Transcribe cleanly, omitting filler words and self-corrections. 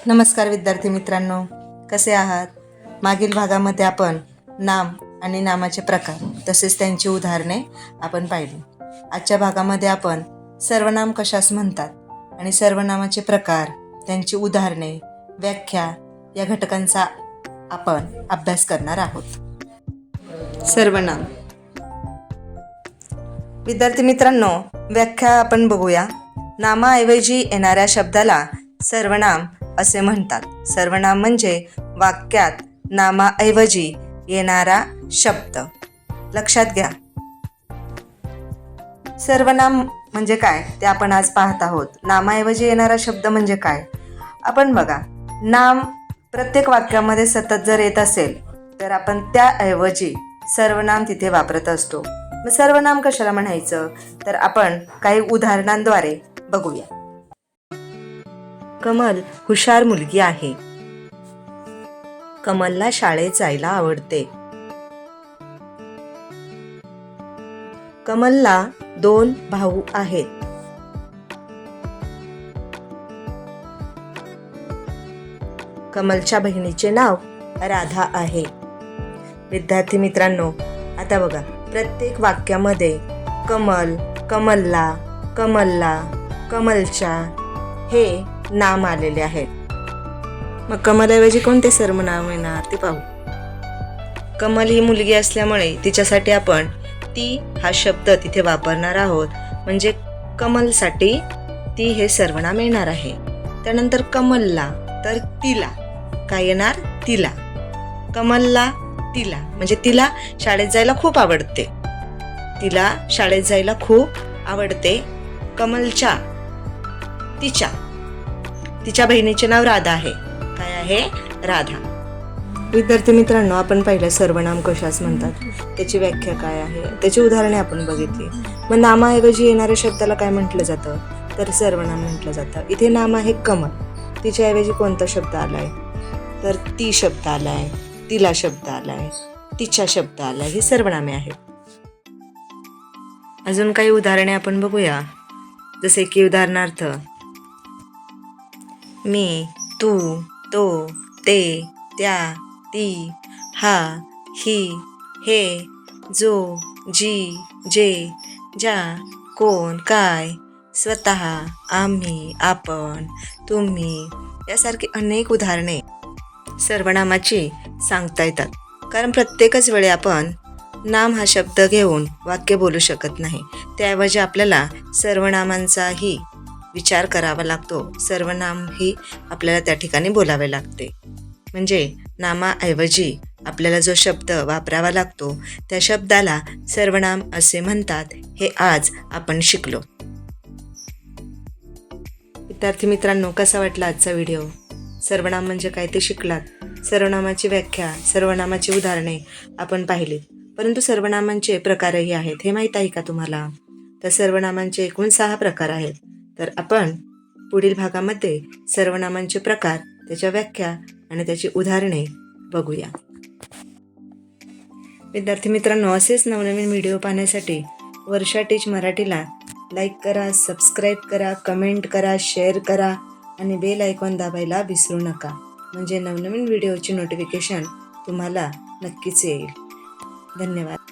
नमस्कार विद्यार्थी मित्रांनो, कसे आहात? मागील भागामध्ये आपण नाम आणि नामाचे प्रकार तसेच त्यांची उदाहरणे आपण पाहिली. आजच्या भागामध्ये आपण सर्वनाम कशास म्हणतात आणि सर्वनामाचे प्रकार, त्यांची उदाहरणे, व्याख्या या घटकांचा आपण अभ्यास करणार आहोत. सर्वनाम. विद्यार्थी मित्रांनो, व्याख्या आपण बघूया. नामाऐवजी येणाऱ्या शब्दाला सर्वनाम असे म्हणतात. सर्वनाम म्हणजे वाक्यात नामाऐवजी येणारा शब्द. लक्षात घ्या. सर्वनाम म्हणजे काय ते आपण आज पाहत आहोत. नामाऐवजी येणारा शब्द म्हणजे काय? आपण बघा, नाम प्रत्येक वाक्यामध्ये सतत जर येत असेल तर आपण त्याऐवजी सर्वनाम तिथे वापरत असतो. मग सर्वनाम कशाला म्हणायचं तर आपण काही उदाहरणांद्वारे बघूया. कमल हुशार मुलगी आहे. कमलला शाळेत जायला आवडते. कमलला 2 भाऊ आहेत. कमलच्या बहिणीचे नाव राधा आहे. विद्यार्थी मित्रांनो, आता बघा, प्रत्येक वाक्यामध्ये कमल, कमलला, कमलला, कमलच्या हे नाम आलेले आहेत. मग कमलऐवजी कोणते सर्वनाम येणार ते पाहू. कमल ही मुलगी असल्यामुळे तिच्यासाठी आपण ती हा शब्द तिथे वापरणार आहोत. म्हणजे कमलसाठी ती हे सर्वनाम येणार आहे. त्यानंतर कमलला तर तिला काय येणार? तिला. कमलला तिला म्हणजे तिला शाळेत जायला खूप आवडते. तिला शाळेत जायला खूप आवडते. कमलच्या तिच्या बहिणीचे नाव राधा आहे. काय आहे? राधा. विद्यार्थी मित्रांनो, आपण पहिलं सर्वनाम कशास म्हणतात, त्याची व्याख्या काय आहे, त्याची उदाहरणे आपण बघितली. मग नामाऐवजी येणाऱ्या शब्दाला काय म्हटलं जातं तर सर्वनाम म्हटलं जातं. इथे नाम आहे कमल. तिच्याऐवजी कोणता शब्द आलाय तर ती शब्द आलाय, तिला शब्द आलाय, तिच्या शब्द आलाय. ही सर्वनामे आहेत. अजून काही उदाहरणे आपण बघूया. जसे की उदाहरणार्थ मी, तू, तो, ते, त्या, ती, हा, ही, हे, जो, जी, जे, ज्या, कोण, काय, स्वतः, आम्ही, आपण, तुम्ही यासारखी अनेक उदाहरणे सर्वनामाची सांगता येतात. कारण प्रत्येकच वेळी आपण नाम हा शब्द घेऊन वाक्य बोलू शकत नाही. त्याऐवजी आपल्याला सर्वनामांचाही विचार करावा लागतो. सर्वनाम ही आपल्याला त्या ठिकाणी बोलावे लागते. म्हणजे नामाऐवजी आपल्याला जो शब्द वापरावा लागतो त्या शब्दाला सर्वनाम असे म्हणतात. हे आज आपण शिकलो. विद्यार्थी मित्रांनो, कसा वाटला आजचा व्हिडिओ? सर्वनाम म्हणजे काय ते शिकलात. सर्वनामाची व्याख्या, सर्वनामाची उदाहरणे आपण पाहिलीत. परंतु सर्वनामांचे प्रकारही आहेत. हे माहीत आहे का तुम्हाला? तर सर्वनामांचे एकूण 6 प्रकार आहेत. तर आपण पुढील भागामध्ये सर्वनामांचे प्रकार, त्याच्या व्याख्या आणि त्याची उदाहरणे बघूया. विद्यार्थी मित्रांनो, असेच नवनवीन व्हिडिओ पाहण्यासाठी वर्षा टीच मराठीला लाईक करा, सबस्क्राईब करा, कमेंट करा, शेअर करा आणि बेल आयकॉन दाबायला विसरू नका. म्हणजे नवनवीन व्हिडिओची नोटिफिकेशन तुम्हाला नक्कीच येईल. धन्यवाद.